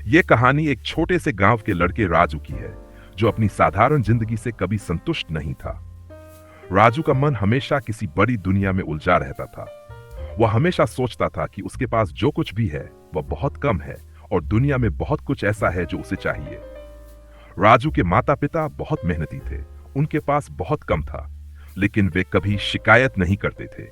ये कहानी एक छोटे से गांव के लड़के राजू की है, जो अपनी साधारण जिंदगी से कभी संतुष्ट नहीं था। राजू का मन हमेशा किसी बड़ी दुनिया में उलझा रहता था। वह हमेशा सोचता था कि उसके पास जो कुछ भी है वह बहुत कम है और दुनिया में बहुत कुछ ऐसा है जो उसे चाहिए। राजू के माता पिता बहुत मेहनती थे, उनके पास बहुत कम था, लेकिन वे कभी शिकायत नहीं करते थे।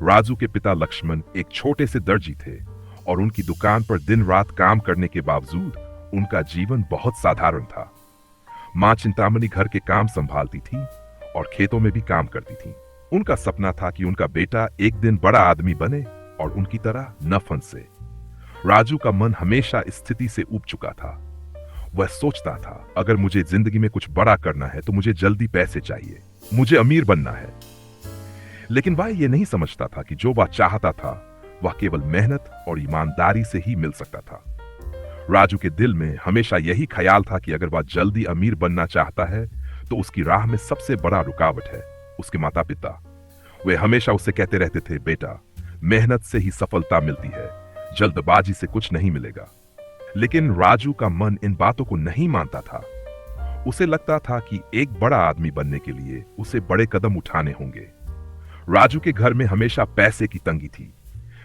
राजू के पिता लक्ष्मण एक छोटे से दर्जी थे और उनकी दुकान पर दिन रात काम करने के बावजूद उनका जीवन बहुत साधारण था। मां चिंतामणि घर के काम संभालती थी और खेतों में भी काम करती थी। उनका सपना था कि उनका बेटा एक दिन बड़ा आदमी बने और उनकी तरह न फंसे। राजू का मन हमेशा इस स्थिति से ऊब चुका था। वह सोचता था, अगर मुझे जिंदगी में कुछ बड़ा करना है तो मुझे जल्दी पैसे चाहिए, मुझे अमीर बनना है। लेकिन वह यह नहीं समझता था कि जो वह चाहता था वह केवल मेहनत और ईमानदारी से ही मिल सकता था। राजू के दिल में हमेशा यही ख्याल था कि अगर वह जल्दी अमीर बनना चाहता है तो उसकी राह में सबसे बड़ा रुकावट है उसके माता पिता। वे हमेशा उससे कहते रहते थे, बेटा, मेहनत से ही सफलता मिलती है, जल्दबाजी से कुछ नहीं मिलेगा। लेकिन राजू का मन इन बातों को नहीं मानता था। उसे लगता था कि एक बड़ा आदमी बनने के लिए उसे बड़े कदम उठाने होंगे। राजू के घर में हमेशा पैसे की तंगी थी।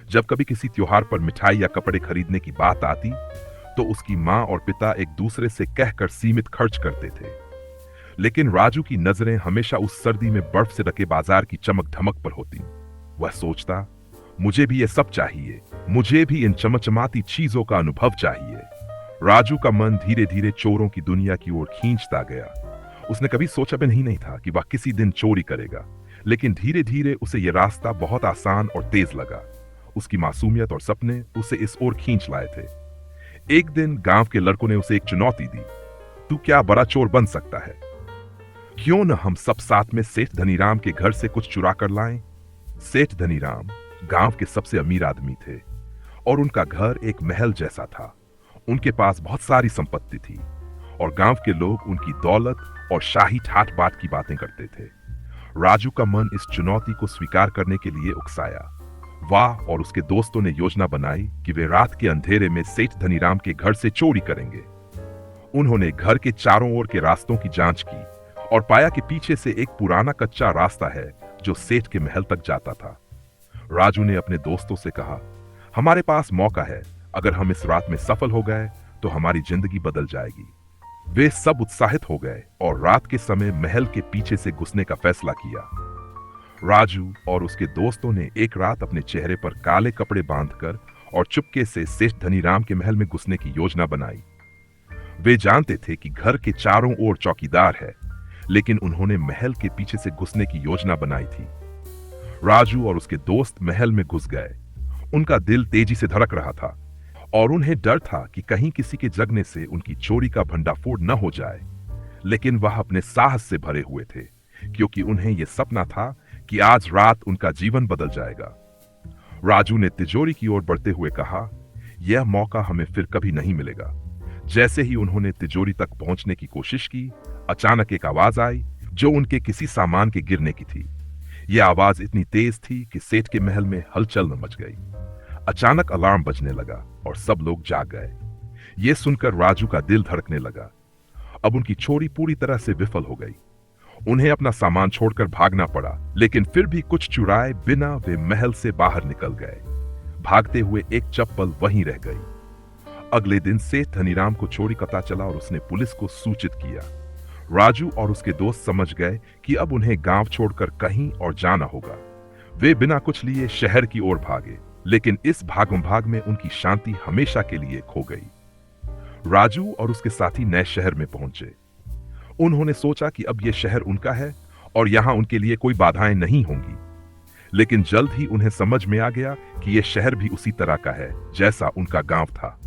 जब कभी किसी त्योहार पर मिठाई या कपड़े खरीदने की बात आती तो उसकी मां और पिता एक दूसरे से कहकर सीमित खर्च करते थे। लेकिन राजू की नजरें हमेशा उस सर्दी में बर्फ से ढके बाजार की चमक धमक पर होती। वह सोचता, मुझे भी ये सब चाहिए, मुझे भी इन चमचमाती चीजों का अनुभव चाहिए। राजू का मन धीरे धीरे चोरों की दुनिया की ओर खींचता गया। उसने कभी सोचा भी नहीं था कि वह किसी दिन चोरी करेगा, लेकिन धीरे धीरे उसे यह रास्ता बहुत आसान और तेज लगा। उसकी मासूमियत और सपने उसे इस ओर खींच लाए थे। एक दिन गांव के लड़कों ने उसे एक चुनौती दी, तू क्या बड़ा चोर बन सकता है? क्यों न हम सब साथ में सेठ धनीराम के घर से कुछ चुरा कर लाएं? सेठ धनीराम गांव के सबसे अमीर आदमी थे और उनका घर एक महल जैसा था। उनके पास बहुत सारी संपत्ति थी और गांव के लोग उनकी दौलत और शाही ठाट बाट की बातें करते थे। राजू का मन इस चुनौती को स्वीकार करने के लिए उकसाया। वह और उसके दोस्तों ने योजना बनाई कि वे रात के अंधेरे में सेठ धनीराम के घर से चोरी करेंगे। उन्होंने घर के चारों ओर के रास्तों की जांच की और पाया कि पीछे से एक पुराना कच्चा रास्ता है जो सेठ के महल तक जाता था। राजू ने अपने दोस्तों से कहा, हमारे पास मौका है, अगर हम इस रात में सफल हो गए तो हमारी जिंदगी बदल जाएगी। वे सब उत्साहित हो गए और रात के समय महल के पीछे से घुसने का फैसला किया। राजू और उसके दोस्तों ने एक रात अपने चेहरे पर काले कपड़े बांधकर और चुपके से सेठ धनीराम के महल में घुसने की योजना बनाई। वे जानते थे कि घर के चारों ओर चौकीदार है, लेकिन उन्होंने महल के पीछे से घुसने की योजना बनाई थी। राजू और उसके दोस्त महल में घुस गए। उनका दिल तेजी से धड़क रहा था और उन्हें डर था कि कहीं किसी के जगने से उनकी चोरी का भंडाफोड़ न हो जाए। लेकिन वह अपने साहस से भरे हुए थे, क्योंकि उन्हें यह सपना था कि आज रात उनका जीवन बदल जाएगा। राजू ने तिजोरी की ओर बढ़ते हुए कहा, यह मौका हमें फिर कभी नहीं मिलेगा। जैसे ही उन्होंने तिजोरी तक पहुंचने की कोशिश की, अचानक एक आवाज आई जो उनके किसी सामान के गिरने की थी। यह आवाज इतनी तेज थी कि सेठ के महल में हलचल मच गई। अचानक अलार्म बजने लगा और सब लोग जाग गए। यह सुनकर राजू का दिल धड़कने लगा। अब उनकी चोरी पूरी तरह से विफल हो गई। उन्हें अपना सामान छोड़कर भागना पड़ा, लेकिन फिर भी कुछ चुराए बिना वे महल से बाहर निकल गए। भागते हुए एक चप्पल वहीं रह गई। अगले दिन सेठ धनीराम को चोरी पता चला और उसने पुलिस को सूचित किया। राजू और उसके दोस्त समझ गए कि अब उन्हें गांव छोड़कर कहीं और जाना होगा। वे बिना कुछ लिए शहर की ओर भागे, लेकिन इस भागम भाग में उनकी शांति हमेशा के लिए खो गई। राजू और उसके साथी नए शहर में पहुंचे। उन्होंने सोचा कि अब यह शहर उनका है और यहां उनके लिए कोई बाधाएं नहीं होंगी। लेकिन जल्द ही उन्हें समझ में आ गया कि यह शहर भी उसी तरह का है जैसा उनका गांव था।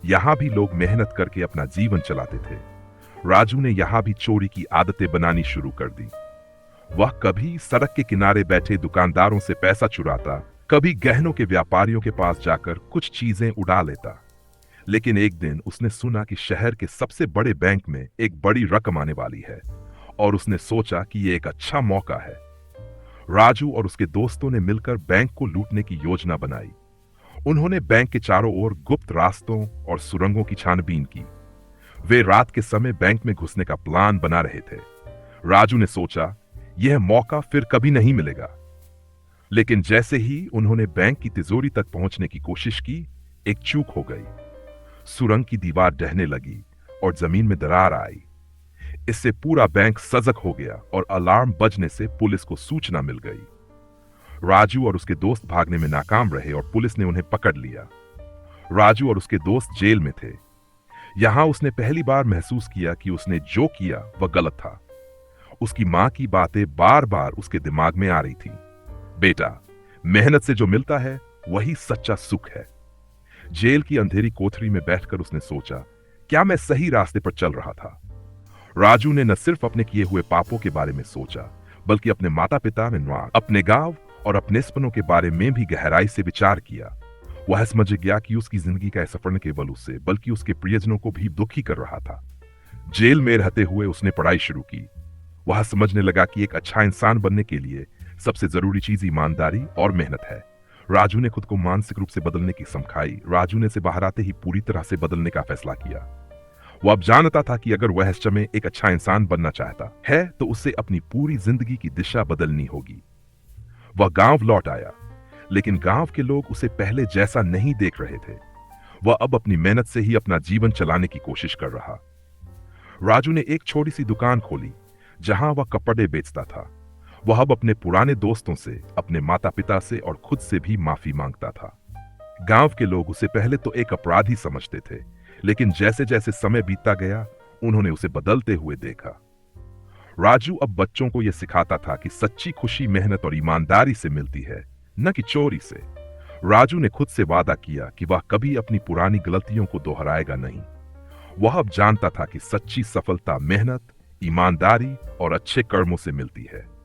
यहां भी लोग मेहनत करके अपना जीवन चलाते थे। राजू ने यहां भी चोरी की आदतें बनानी शुरू कर दी। वह कभी सड़क के किनारे बैठे दुकानदारों से पैसा चुराता, कभी गहनों के व्यापारियों के पास जाकर कुछ चीजें उड़ा लेता। लेकिन एक दिन उसने सुना कि शहर के सबसे बड़े बैंक में एक बड़ी रकम आने वाली है और उसने सोचा कि यह एक अच्छा मौका है। राजू और उसके दोस्तों ने मिलकर बैंक को लूटने की योजना बनाई। उन्होंने बैंक के चारों ओर गुप्त रास्तों और सुरंगों की छानबीन की। वे रात के समय बैंक में घुसने का प्लान बना रहे थे। राजू ने सोचा, यह मौका फिर कभी नहीं मिलेगा। लेकिन जैसे ही उन्होंने बैंक की तिजोरी तक पहुंचने की कोशिश की, एक चूक हो गई। सुरंग की दीवार ढहने लगी और जमीन में दरार आई। इससे पूरा बैंक सजग हो गया और अलार्म बजने से पुलिस को सूचना मिल गई। राजू और उसके दोस्त भागने में नाकाम रहे और पुलिस ने उन्हें पकड़ लिया। राजू और उसके दोस्त जेल में थे। यहां उसने पहली बार महसूस किया कि उसने जो किया वह गलत था। उसकी मां की बातें बार बार उसके दिमाग में आ रही थी। बेटा, मेहनत से जो मिलता है वही सच्चा सुख है। जेल की अंधेरी कोठरी में बैठकर उसने सोचा, क्या मैं सही रास्ते पर चल रहा था? राजू ने न सिर्फ अपने किए हुए पापों के बारे में सोचा, बल्कि अपने माता पिता, अपने गांव और अपने सपनों के बारे में भी गहराई से विचार किया। वह समझ गया कि उसकी जिंदगी का सफर न केवल उससे बल्कि उसके प्रियजनों को भी दुखी कर रहा था। जेल में रहते हुए उसने पढ़ाई शुरू की। वह समझने लगा कि एक अच्छा इंसान बनने के लिए सबसे जरूरी चीज ईमानदारी और मेहनत है। राजू ने खुद को मानसिक रूप से बदलने की कसम खाई। राजू ने से बाहर आते ही पूरी तरह से बदलने का फैसला किया। वह अब जानता था कि अगर वह इस में एक अच्छा इंसान बनना चाहता है तो उसे अपनी पूरी जिंदगी की दिशा बदलनी होगी। वह गांव लौट आया, लेकिन गांव के लोग उसे पहले जैसा नहीं देख रहे थे। वह अब अपनी मेहनत से ही अपना जीवन चलाने की कोशिश कर रहा। राजू ने एक छोटी सी दुकान खोली जहां वह कपड़े बेचता था। वह अब अपने पुराने दोस्तों से, अपने माता पिता से और खुद से भी माफी मांगता था। गांव के लोग उसे पहले तो एक अपराधी समझते थे, लेकिन जैसे जैसे समय बीतता गया उन्होंने उसे बदलते हुए देखा। राजू अब बच्चों को यह सिखाता था कि सच्ची खुशी मेहनत और ईमानदारी से मिलती है, न कि चोरी से। राजू ने खुद से वादा किया कि वह कभी अपनी पुरानी गलतियों को दोहराएगा नहीं। वह अब जानता था कि सच्ची सफलता मेहनत, ईमानदारी और अच्छे कर्मों से मिलती है।